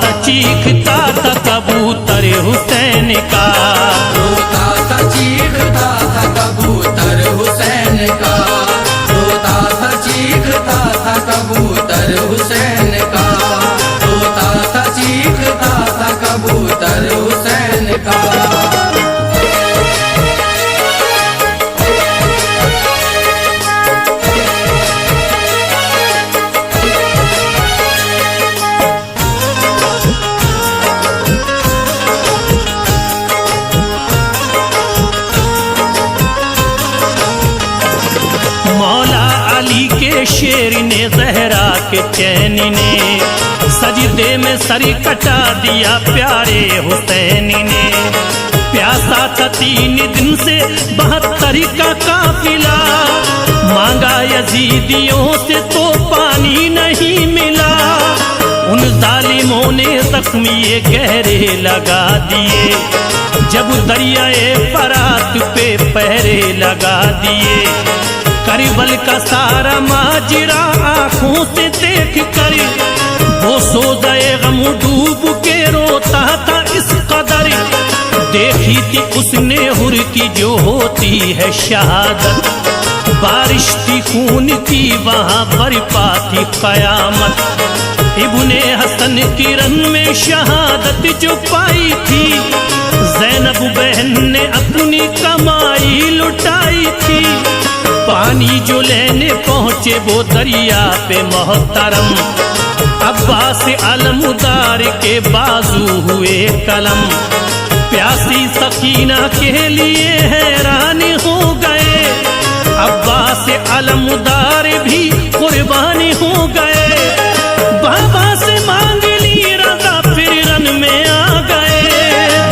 था चीखता था कबूतर हुसैन का, रोता था चीखता था कबूतर हुसैन का, रोता था चीखता था कबूतर हुसैन का, रोता था चीखता था कबूतर हुसैन का। शेर ने ज़हरा के चैन ने सजदे में सर कटा दिया प्यारे हुसैन ने। प्यासा था 3 दिन से 72 का काफिला, मांगा यजीदियों से तो पानी नहीं मिला। उन जालिमों ने जख्मी ये गहरे लगा दिए, जब दरियाए फरात पे पहरे लगा दिए। करबल का सारा माजरा आंखों से देख कर वो सोज़े गम डूब के रोता था इस कदर। देखी थी उसने हुर की जो होती है शहादत, बारिश थी खून की वहाँ बरपा थी कयामत। इब्ने हसन की रन में शहादत जो पाई थी, ज़ैनब बहन ने अपनी कमाई लुटाई थी। पानी जो लेने पहुँचे वो दरिया पे मोहतरम, अब्बास अलमुदार के बाजू हुए कलम। प्यासी सकीना के लिए हैरान हो गए, अब्बास अलमुदार भी कुर्बानी हो गए। बाबा से मांग ली रज़ा फिर रन में आ गए,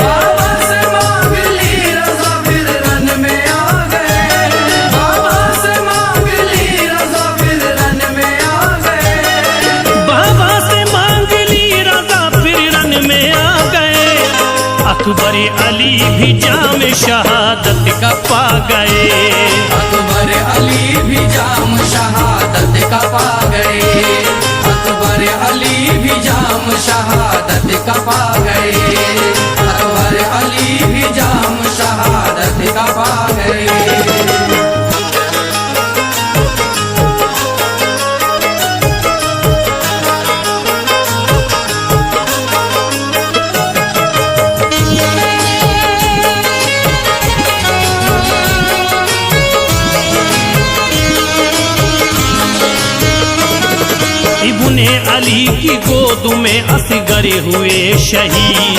बाबा से मांग ली रज़ा फिर रन में आ गए, बाबा से मांग ली रज़ा फिर रन में आ गए, बाबा से मांग ली रज़ा फिर रन में आ गए। अकबर अली भी जाम शहादत का पा गए, अकबर अली भी जाम शहादत का पा गए, अकबर अली भी जाम शहादत का पा गए, अकबर अली भी जाम शहादत का पा गए। इब्ने अली की गोद में असगर हुए शहीद,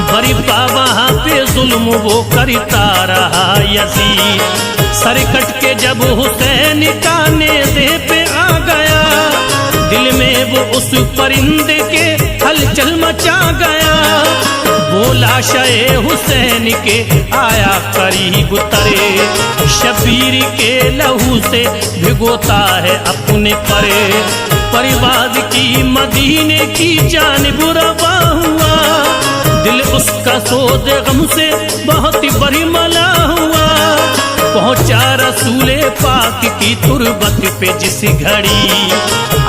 बरिपा वहाँ पे जुल्म वो करता रहा यजीद। सर कट के जब हुसैन का नेज़े पे आ गया, दिल में वो उस परिंदे के हलचल मचा गया। बोला शे हुसैन के आया करीब तरे, शबीर के लहू से भिगोता है अपने परे। परिवाज की मदीने की जानिब रवा हुआ, दिल उसका सोज़े गम से बहुत बड़ी मला हुआ। पहुंचा रसूले पाक की तुरबत पे जिस घड़ी,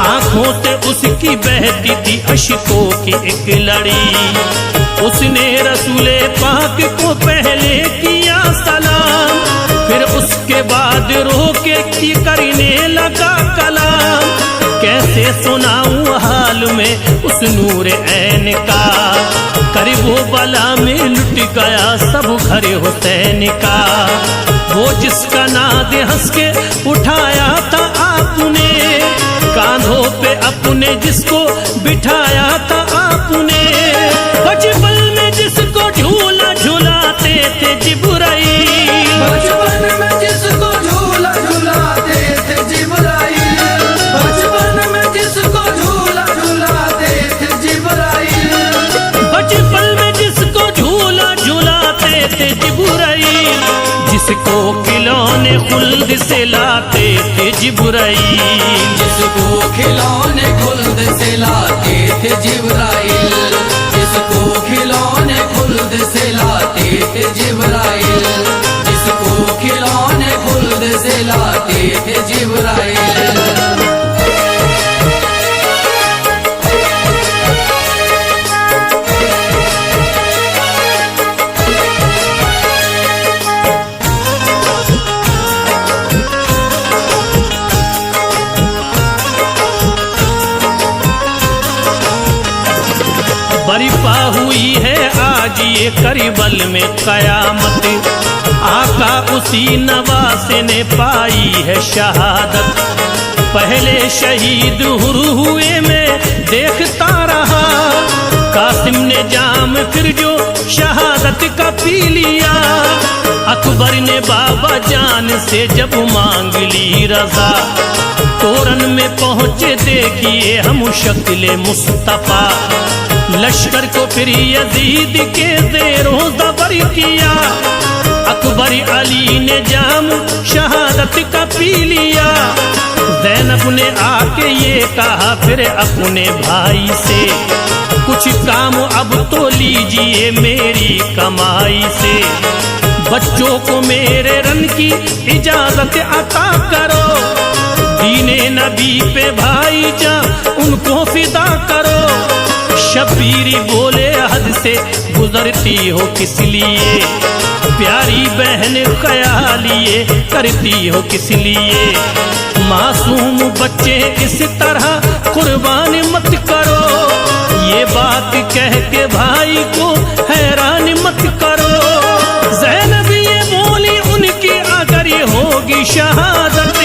आंखों से उसकी बहती थी अश्कों की एक लड़ी। उसने रसूले पाक को पहले किया सलाम, फिर उसके बाद रोके की करने लगा कलाम। कैसे सुनाऊं हाल में उस नूर ऐन का, करीबो बला में लुट गया सब घर हुसैन का। वो जिसका नाद हंस के उठाया था आपने, कांधों पे अपने जिसको बिठाया था आपने। बचपन में जिसको झूला झूलाते थे जिब्राइल, बचपन में जिसको झूला झूलाते थे जिब्राइल, बचपन में जिसको झूला झूलाते थे जिब्राइल, बचपन में जिसको झूला झूलाते थे जिब्राइल। जिसको खिलौने खुल्द से लाते थे जिब्राइल, जिसको खिलौने खुल्द से लाते थे जिब्राइल, जिसको खिलौने खुल्द से लाते थे जिब्राइल, जिसको खिलौने खुल्द से लाते थे जिब्राइल। करबल में कयामत, आका उसी नवासे ने पाई है शहादत। पहले शहीद हुए में देखता रहा, कासिम ने जाम फिर जो शहादत का पी लिया। अकबर ने बाबा जान से जब मांग ली रजा, तोरन में पहुंचे देखिए हम शक्ल मुस्तफा। लश्कर को फिर यजीद के ज़ेरों ज़बर किया, अकबर अली ने जाम शहादत का पी लिया। ज़ैनब ने आके ये कहा फिर अपने भाई से, कुछ काम अब तो लीजिए मेरी कमाई से। बच्चों को मेरे रन की इजाजत अता करो, दीने नबी पे भाई जा उनको फिदा करो। शब्बीरी बोले हद से गुजरती हो किस लिए, प्यारी बहन ख्यालिए करती हो किस लिए। मासूम बच्चे इस तरह कुर्बान मत करो, ये बात कह के भाई को हैरान मत करो। ज़ैनब ये बोली उनकी अगर ये होगी शहादत,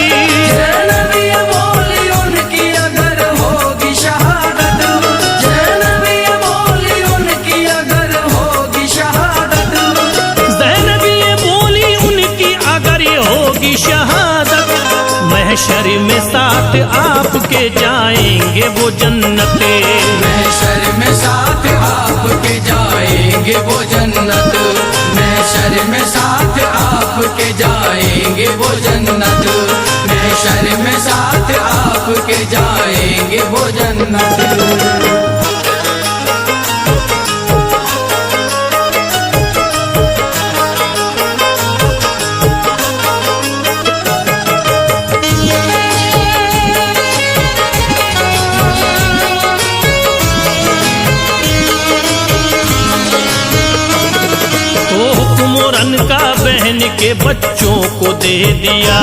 ज़ैनब ये बोली उनकी अगर होगी शहादत, ज़ैनब ये बोली उनकी अगर होगी शहादत, ज़ैनब ये बोली उनकी अगर ये होगी शहादत। महशर में साथ आपके जाएंगे वो जन्नते, महशर में साथ आपके जाएंगे वो जन्नत, महशर में साथ आपके जाएंगे वो जन्नत, महशर में साथ आपके जाएंगे वो जन्नत। हुक्मरन का बहन के बच्चों को दे दिया,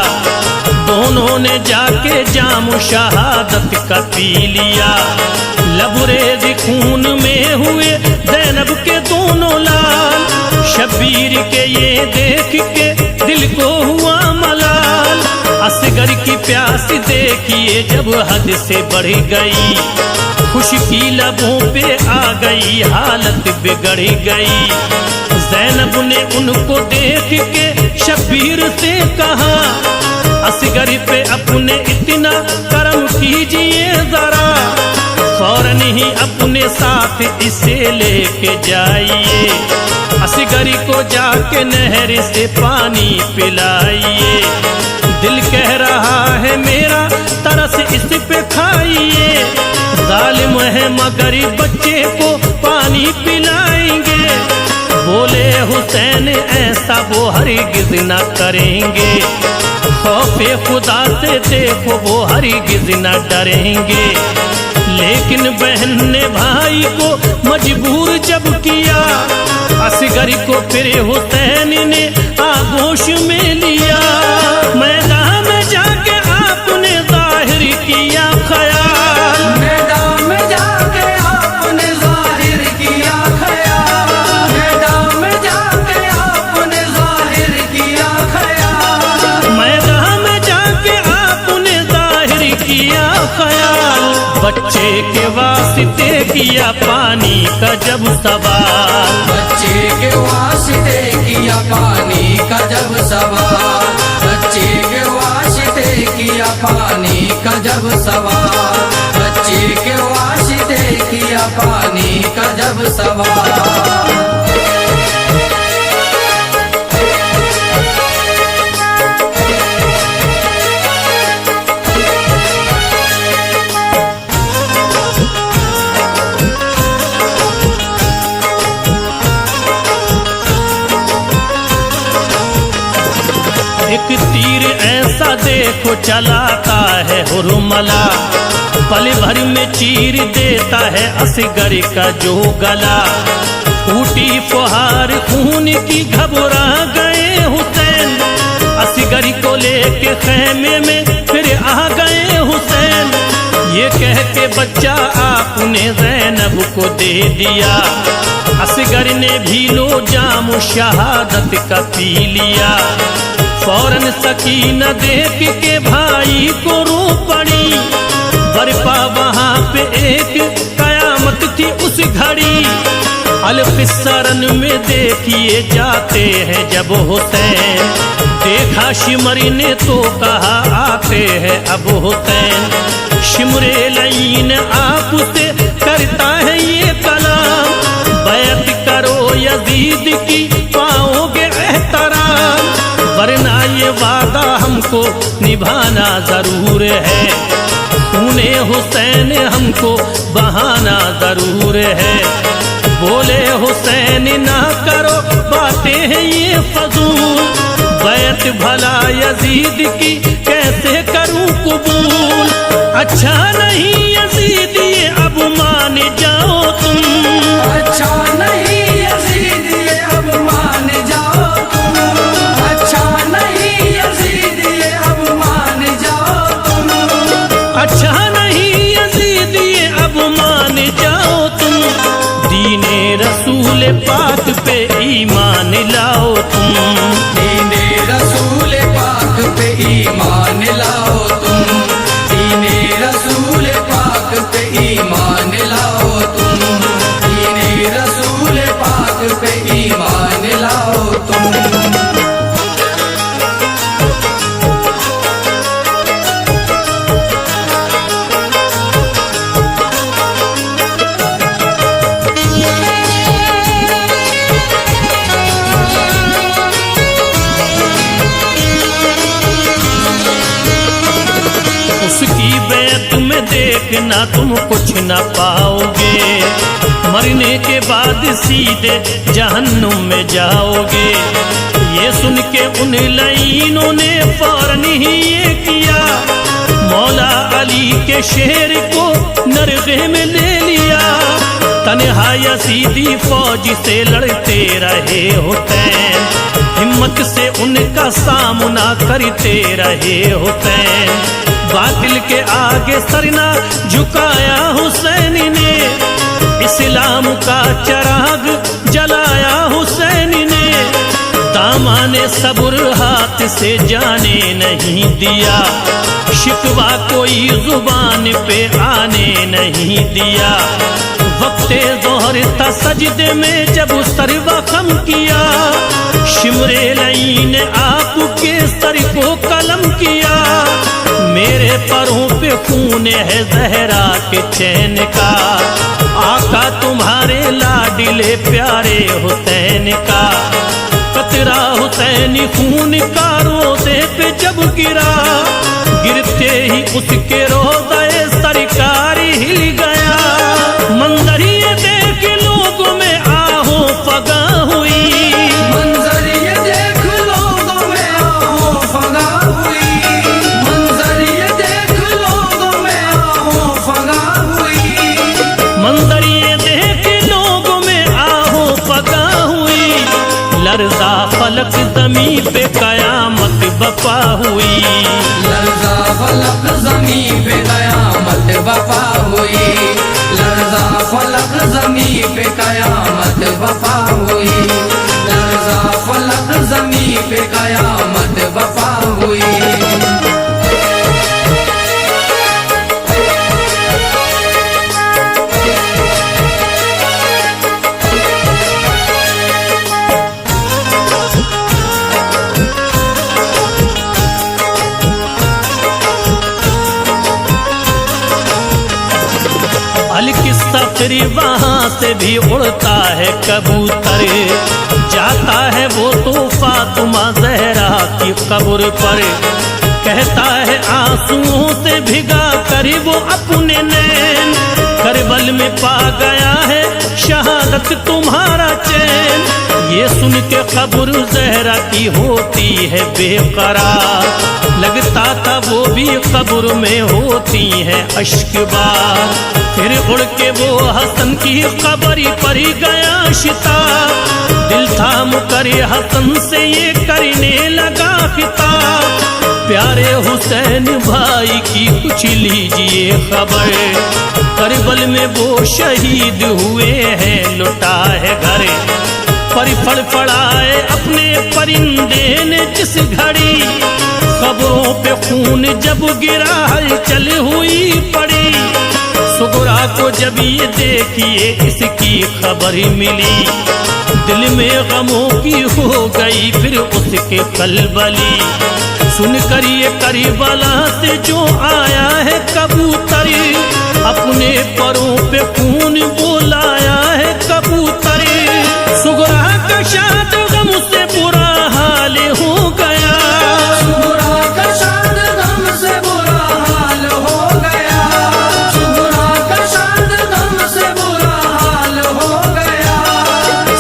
दोनों ने जाके जाम शहादत का पी लिया। लबरेज खून में हुए ज़ैनब के दोनों लाल, शब्बीर के ये देख के दिल को हुआ मलाल। असगर की प्यास देखिए जब हद से बढ़ गई, खुशकी लबों पे आ गई हालत बिगड़ गई। ज़ैनब ने उनको देख के शब्बीर से कहा, असगर पे अपने इतना करम कीजिए जरा, फौरन ही अपने साथ इसे लेके जाइए। असगर को जाके नहर से पानी पिलाइए, दिल कह रहा है मेरा तरस इस पे खाइए। जालिम है मगर बच्चे को पानी पिलाएंगे, बोले हुसैन ऐसा वो हरगिज़ न करेंगे। खौफे खुदा से देखो वो हरगिज़ न डरेंगे। लेकिन बहन ने भाई को मजबूर जब किया, असगर को फिर हुसैन ने आगोश में लिया। मैदान में जाके आपने जाहिर किया ख्याल, मैदान में जाके आपने जाहिर किया ख्याल, मैदान में जाके आपने जाहिर किया ख्याल, मैदान में जाके आपने जाहिर किया ख्याल। बच्चे के वास्ते किया पानी का जब सवाल, बच्चे के वास्ते किया पानी का जब सवाल, बच्चे के वास्ते किया पानी का जब सवाल, बच्चे के वास्ते किया पानी का जब सवाल। एक तीर ऐसा देखो चलाता है हुरमला, पल भर में चीर देता है असगर का जो गला। फूटी फुहार खून की घबरा गए हुसैन, असगर को लेके खैमे में फिर आ गए हुसैन। ये कह के बच्चा आपने ज़ैनब को दे दिया। असगर ने भी लो जाम शहादत का पी लिया। फौरन सकीना देख के भाई को रो पड़ी। बरपा वहां पे एक कयामत थी उस घड़ी। अलफिसरन में देखिए जाते हैं जब हुसैन। देखा शिमरी ने तो कहा आते हैं अब हुसैन। शिमरे लईन आपसे करता है ये कलाम। बैत करो यजीद की पाओगे एहतराम। वरना ये वादा हमको निभाना जरूर है। खूने हुसैन हमको बहाना जरूर है। बोले हुसैन ना करो बातें हैं ये फजूल। बैत भला यजीद की कैसे करूं कबूल। अच्छा नहीं यजीद ये अब मान जाओ तुम। अच्छा नहीं यजीद ये अब मान जाओ तुम। अच्छा नहीं यजीद ये अब मान जाओ तुम। अच्छा नहीं यजीद ये अब मान जाओ तुम। दीने रसूल पाक पे ईमान लाओ तुम। दीने रसूल पाक पे ईमान लाओ तुम। दीने रसूल पाक पे ईमान लाओ तुम। दीने रसूल पाक पे ईमान लाओ तुम। उसकी बैत में देखना तुम कुछ न पाओगे। मरने के बाद सीधे जहन्नुम में जाओगे। ये सुन के उन लईनों ने फौरन ही ये किया। मौला अली के शेर को नरगे में ले लिया। तन्हा यजीदी फौज से लड़ते रहे हुसैन। हिम्मत से उनका सामना करते रहे हुसैन। बातिल के आगे सरना झुकाया हुसैन ने। इस्लाम का चिराग जलाया हुसैन ने। दामाने सब्र हाथ से जाने नहीं दिया। शिकवा कोई जुबान पे आने नहीं दिया। वक्ते ज़ोहर था सजदे में जब सर वखम किया। शिमरे लईन आपके सर को कलम किया। मेरे परों पे खून है ज़हरा के चैन का। आका तुम्हारे लाडिले प्यारे हुसैन का। कतरा हुसैनी खून का रोज़े पे जब गिरा। गिरते ही उसके रोज़े सरकार हिल गया। मंजर ये देख लोगों में आहो फगा हुई। मंजर ये देख लोगों में आहो फगा हुई। मंजर ये देख लोगों में आहो फगा हुई। मंजर ये देख लोगों में आहो फगा हुई। लर्जा फलक ज़मीं पे कयामत बपा हुई। लर्जा फलक ज़मीं पे कयामत बपा हुई। लर्जा फलक ज़मीं पे कयामत बपा हुई। लर्जा फलक ज़मीं पे कयामत बपा हुई। अलकिस्सफ़री वहाँ से भी उड़ता है कबूतर। जाता है वो तो फातिमा ज़हरा की कब्र पर। कहता है आंसुओं से भिगा कर वो अपने नैन। करबल में पा गया है शहादत तुम्हारा चैन। ये सुन के कब्र ज़हरा की होती है बेकरार। लगता था वो भी कब्र में होती है अश्कबार। फिर उड़ के वो हसन की कब्र पर गया शिताब। दिल थाम कर हसन से ये करने लगा खिताब। प्यारे हुसैन भाई की कुछ लीजिए खबर, करबल में वो शहीद हुए हैं, लुटा है घर। पर फड़फड़ाए अपने परिंदे ने जिस घड़ी, खबरों पे खून जब गिरा हलचल हुई पड़ी। सुगरा को जब ये देखिए इसकी खबर मिली, दिल में गमों की हो गई फिर उसके कलबली। सुनकर ये करबला से जो आया है कबूतर, अपने परों पे खून बोलाया है कबूतर। सुगरा का शाद गम से बुरा हाल हो गया, सुगरा का शाद गम से बुरा हाल हो गया, सुगरा का शाद गम से बुरा हाल हो गया,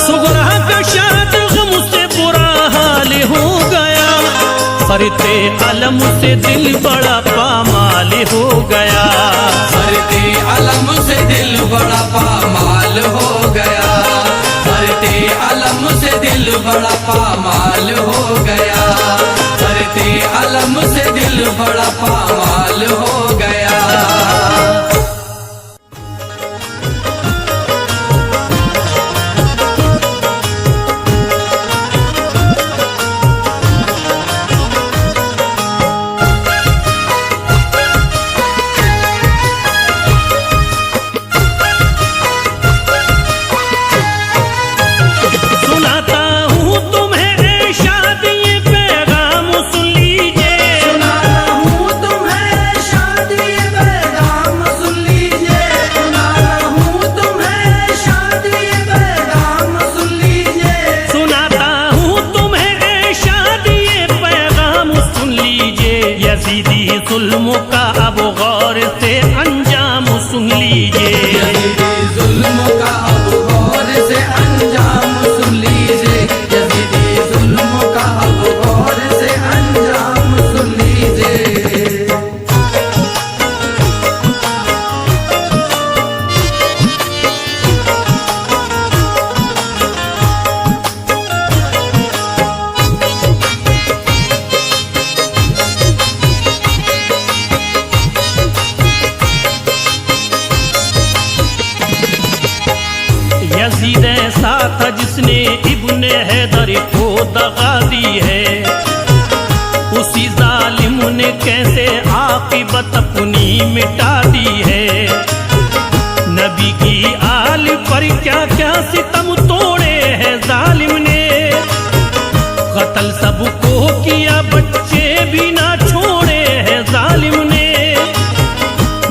सुगरा का शाद गम से बुरा हाल हो गया। फरते अलम से दिल बड़ा पामाल हो गया, फरते अलम से दिल बड़ा पामाल हो गया, फरते अलम से दिल बड़ा पामाल हो गया, फरते अलम से दिल बड़ा पामाल हो गया। जुल्म का अब गौर से अंजाम सुन लीजिए, जुल्म का अब गौर से अंजाम सुन लीजिए, यजीदी जुल्म का अब गौर से अंजाम सुन लीजिए। यजीद ऐसा था जिसने इब्ने हैदर को दगा दी है, उसी जालिम ने कैसे आकिबत अपनी मिटा दी है। नबी की आल पर क्या क्या सितम तोड़े हैं जालिम ने, कत्ल सबको किया बच्चे भी ना छोड़े हैं जालिम ने।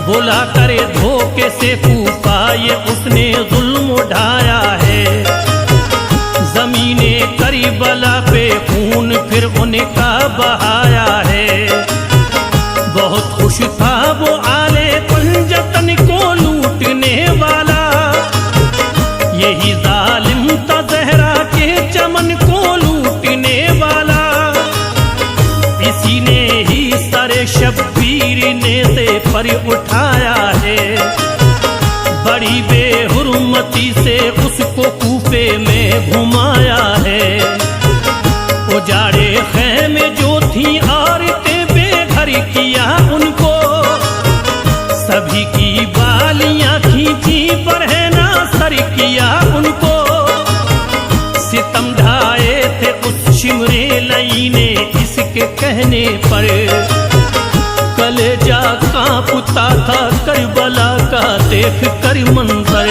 बोला करे धोखे से कूफा ये उसने जुल्म उठाया है, जमीने करबला पे खून फिर उनका बहाया है। बहुत खुश था वो आले पंजतन को लूटने वाला, यही जालिम था ज़हरा के चमन को लूटने वाला। इसी ने ही सरे शब्बीर ने से पर उठाया है, बड़ी बेहुरमती से उसको कूफे में घुमाया है। उजाड़े खैमे जो थी औरतें बेघर किया उनको, सभी की बालियां खींची पर है ना सर किया उनको। सितम ढाए थे उस शिमरे लई ने इसके कहने पर, कलेजा कांपता था करबला का देख कर मंजर।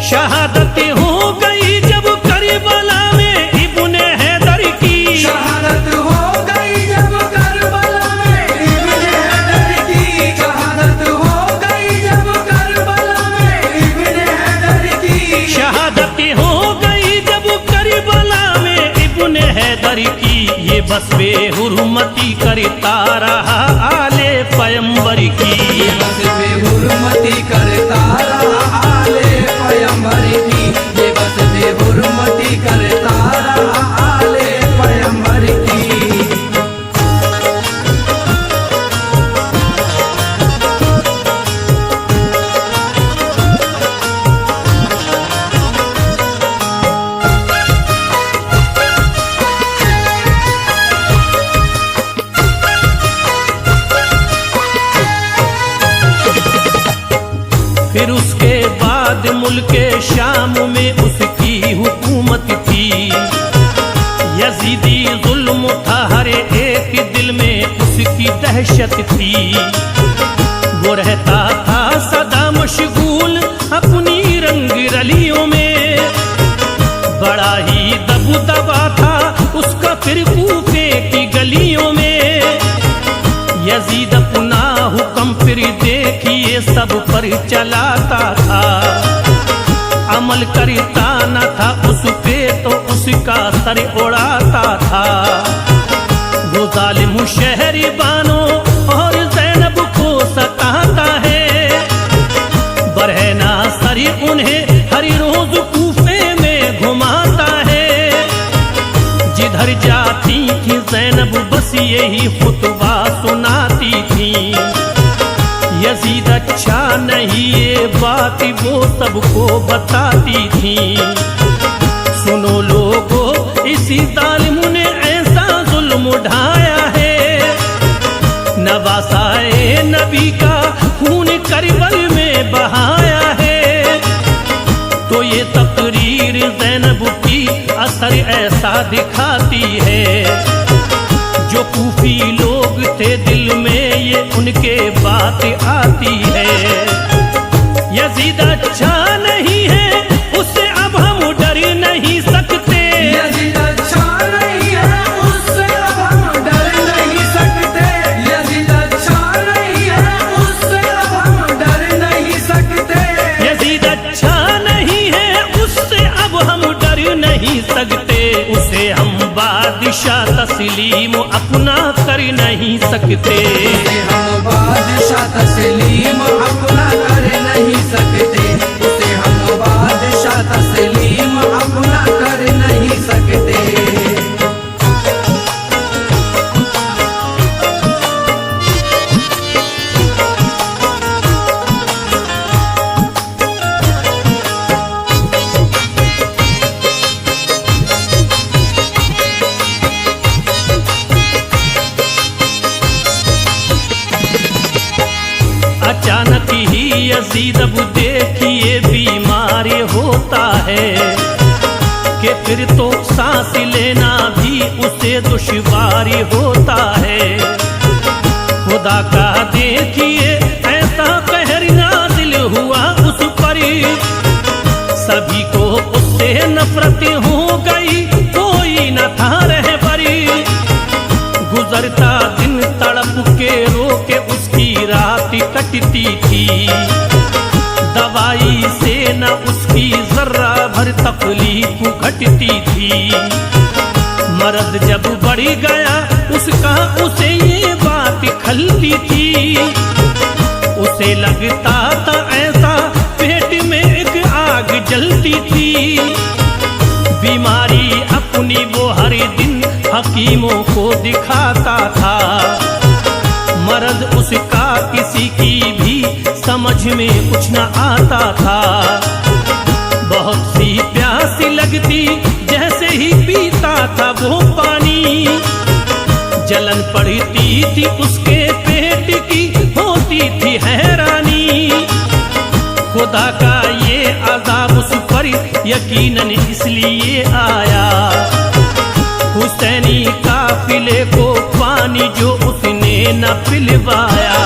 शहादत हो गई जब करबला में इब्ने हैदर की, शहादत हो गई जब करबला में इब्ने हैदर की, शहादत हो गई जब करबला में इब्ने हैदर की, शहादत हो गई जब करबला में इब्ने हैदर की। ये बस बेहुरमती करता रहा आले पैगंबर की, ये बस बेहुरमती करता रहा आले पैगंबर की, ये बस बेहुरमती करता रहा आले पैगंबर की। बाद मुल्के शाम में उसकी हुकूमत थी। यजीदी जुल्म था हर एक दिल में उसकी दहशत थी। वो रहता था सदा मशगूल अपनी रंग रलियों में, बड़ा ही दबदबा था उसका फिर कूफे की गलियों में। यजीद अपना हुक्म फिर देखिए सब पर चलाता था, अमल करता न था उस पे तो उसका सर उड़ाता था। वो जालिम शहरी बानो और ज़ैनब को सताता है, बरहना सरी उन्हें हर रोज कूफे में घुमाता है। जिधर जाती थी ज़ैनब बस यही खुतबा सुनाती थी। यजीद अच्छा नहीं ये बात वो सबको बताती थी। सुनो लोगो इसी जालिम ने ऐसा जुल्म उठाया है, नवासाए नबी का खून करबल में बहाया है। तो ये तकरीर ज़ैनब की असर ऐसा दिखाती है, जो कूफी लोग थे दिल में ये उनके बात आती है। यजीद अच्छा नहीं है उससे अब हम डर नहीं सकते। यजीद अच्छा नहीं है उससे अब हम डर नहीं सकते। यजीद अच्छा नहीं है उससे अब हम डर नहीं सकते। यजीद अच्छा नहीं है उससे अब हम डर नहीं सकते। उसे हम बादशाह तस्लीम अपना कर नहीं सकते। उसे हम बादशाह तस्लीम अपना कर नहीं सकते। उसे हम बादशाह तस्लीम अपना कर नहीं सकते। अचानक ही यजीद अब देखिए बीमार होता है, कि फिर तो सांस लेना भी उसे दुश्वार होता है। खुदा का देखिए ऐसा कहर नाज़िल हुआ उस पर, सभी को उससे नफरत हो गई कोई न था रहबरी। गुजरता दिन तड़प के रोके उसकी रात कटती थी, दवाई से न उसकी जर्रा भर तकलीफ घटती थी। मर्द जब बढ़ गया उसका उसे ये बात खलती थी। उसे लगता था ऐसा पेट में एक आग जलती थी। बीमारी अपनी वो हर दिन हकीमों को दिखाता था, मर्द उसका किसी की भी समझ में कुछ न आता था। बहुत सी प्यासी लगती जैसे ही पीता था वो पानी, जलन पड़ती थी उसके पेट की होती थी हैरानी। खुदा का ये अज़ाब उस पर यकीनन इसलिए आया, हुसैनी काफिले को पानी जो उसने न पिलवाया।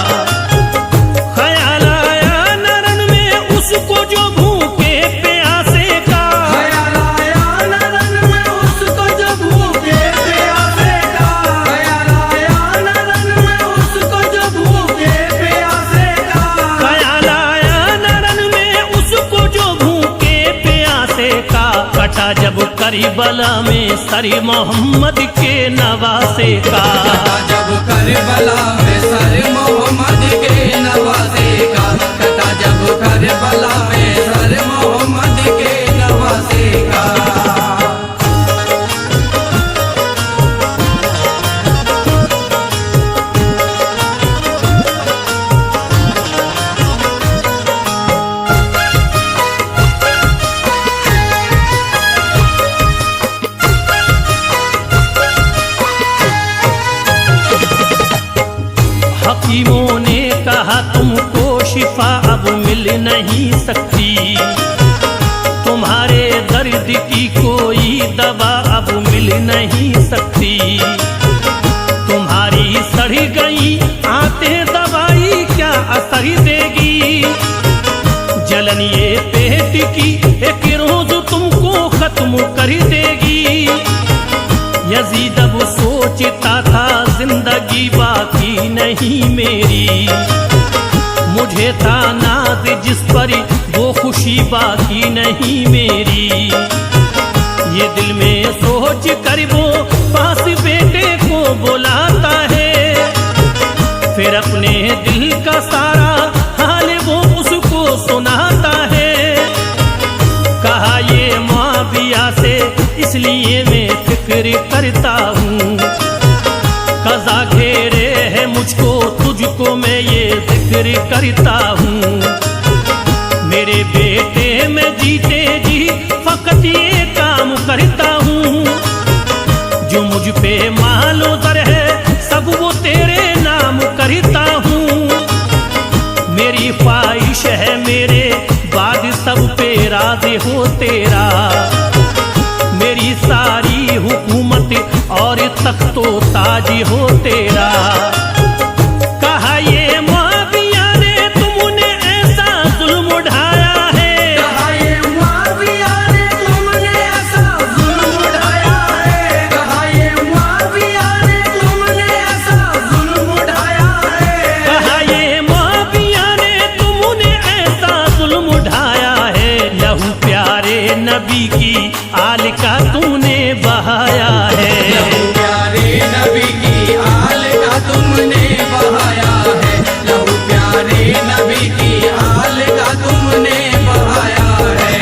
ख्याल आया नरन में उसको जो भूखे प्यासे का, ख्याल आया नरन में उसको जो भूखे प्यासे का। ख्याल आया नरन में उसको जो भूखे प्यासे का। ख्याल आया नरन में उसको जो भूखे प्यासे का। कटा जब करबला में सर मोहम्मद के नवासे का। कटा जब करबला में सर मोहम्मद के नवासे का। कटा जब करबला में सर मोहम्मद के नवासे का। हकीमों ने कहा तुमको शिफा अब मिल नहीं सकती, तुम्हारे दर्द की कोई दवा अब मिल नहीं सकती। तुम्हारी सड़ी गई आते दवाई क्या असर देगी, जलन ये पेट की एक रोज तुमको खत्म कर देगी। यजीद अब सोचता था जिंदगी बाकी नहीं मेरी, मुझे था नाज जिस पर वो खुशी बाकी नहीं मेरी। ये दिल में सोच कर वो पास बेटे को बुलाता है, फिर अपने दिल का सारा हाल वो उसको सुनाता है। कहा ये मुआविया से इसलिए मैं फिक्र करता हूँ, कज़ा घेरे है मुझको तुझको मैं ये जिक्र करता हूँ। मेरे बेटे मैं जीते जी फकत ये काम करता हूँ, जो मुझ पे मालो दर है सब वो तेरे नाम करता हूँ। मेरी ख्वाहिश है मेरे बाद सब पे राज़ी हो तेरा, मेरी सारी हुकूमत और तख्तो ताज हो तेरा। कहा ये मुआविया ने तुमने ऐसा जुल्म उठाया है, कहा ये मुआविया ने तुमने ऐसा जुल्म उठाया है, कहा ये मुआविया ने तुमने ऐसा जुल्म उठाया है, कहा ये मुआविया ने तुमने ऐसा जुल्म उठाया है। लहू प्यारे नबी की आल का तूने बहाया है, लहू प्यारे नबी की आल का तुमने बहाया है, लहू प्यारे नबी की आल का तुमने बहाया है।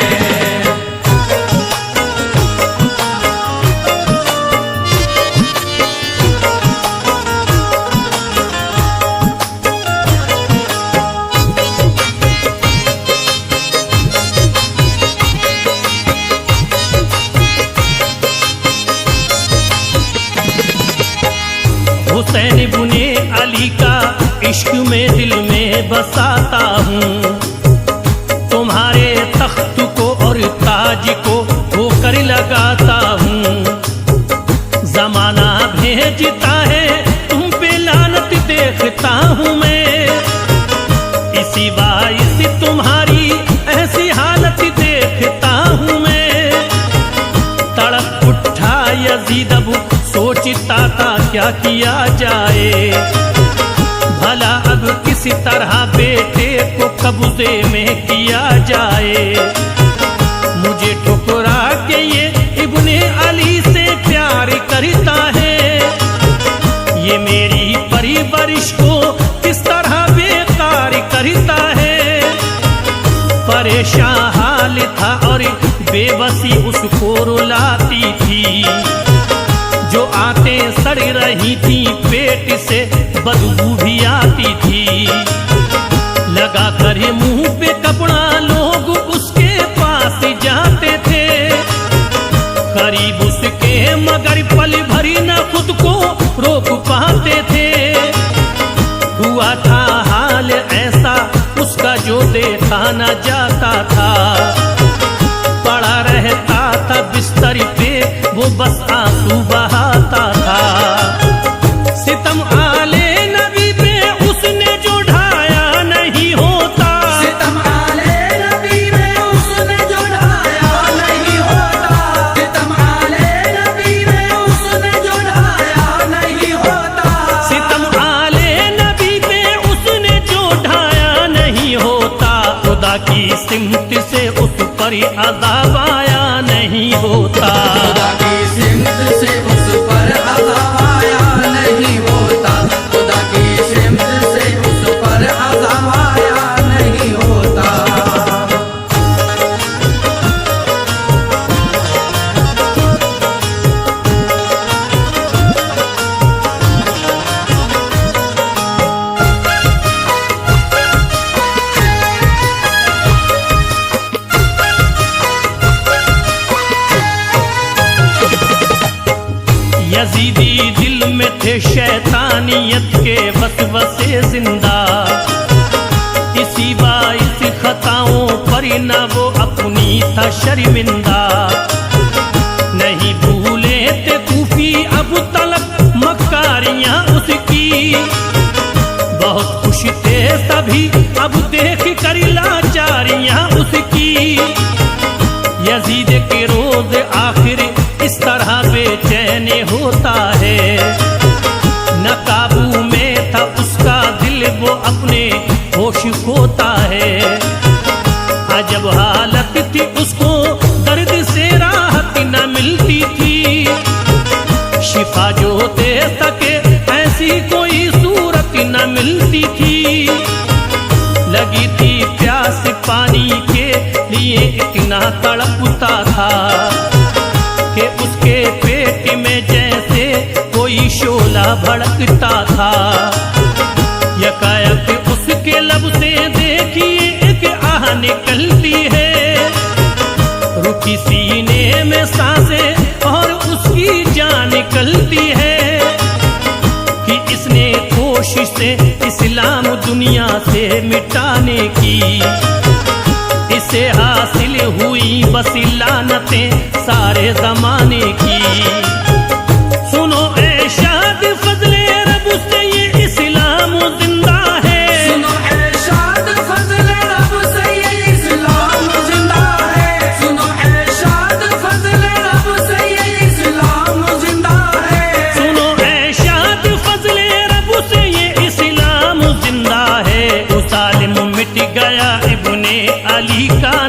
हुसैन बुने अली का इश्क में दिल में बसाता हूँ, तुम्हारे तख्त को और ताज को होकर लगाता हूँ। जमाना भेजता है तुम पे लानत देखता हूँ मैं, इसी बाइस तुम्हारी ऐसी हालत देखता हूँ मैं। तड़प उठा यजीद अब सोचता था क्या किया जाए, भला अब किस तरह बेटे को कब्जे में किया जाए। मुझे ठुकरा के ये इब्ने अली से प्यार करता है, ये मेरी परवरिश को किस तरह बेकार करता है। परेशान हाल था और बेबसी उसको रुलाती थी, जो आते सड़ रही थी पेट से बदबू भी आती थी। लगा कर मुंह पे कपड़ा लोग उसके पास जाते थे, करीब उसके मगर पल भरी न खुद को रोक पाते थे। हुआ था हाल ऐसा उसका जो देखा न जाता था, पड़ा रहता था बिस्तर पे वो बस आंसू बहाता था। सितम आले नबी पे उसने जो ढाया नहीं होता, सितम आले नबी पे उसने जो ढाया नहीं होता, सितम आले नबी पे उसने जो ढाया नहीं होता, सितम आले नबी पे उसने जो ढाया नहीं होता। खुदा की सिमत से उस पर अज़ाब आया नहीं होता, खुदा की सिमत से उस पर अज़ाब आया नहीं होता, खुदा की सिमत से उस पर अज़ाब आया नहीं होता। यजीदी दिल में थे शैतानियत के वसवसे जिंदा, इसी शर्मिंदा। नहीं भूले थे कूफी अब तलक मक्कारियां उसकी, बहुत खुश थे सभी अब देख कर लाचारियां उसकी। यजीद के रोज आखिर इस तरह बेचैन होता है, न काबू में था उसका दिल वो अपने होश खोता है। अजब हालत थी उसको दर्द से राहत न मिलती थी, शिफा जो दे सके ऐसी कोई सूरत न मिलती थी। लगी थी प्यास पानी के लिए इतना तड़पता था कि उसके पेट में जैसे कोई शोला भड़कता था। यकायक उसके लब से देखिए एक आह निकलती है, रुकी सीने में सांसें और उसकी जान निकलती है कि इसने कोशिश से इस्लाम दुनिया से मिटाने की, इसे हासिल हुई बस लानतें सारे जमाने की। सुनो ऐ शाद फजले रब से ये इस्लाम जिंदा है, सुनो ऐ शाद फजले रब से ये इस्लाम जिंदा है, सुनो ऐ शाद फजले रब से ये इस्लाम जिंदा है, सुनो ऐ शाद फजले रब से ये इस्लाम जिंदा है। वो जालिम मिट गया इब्ने अली का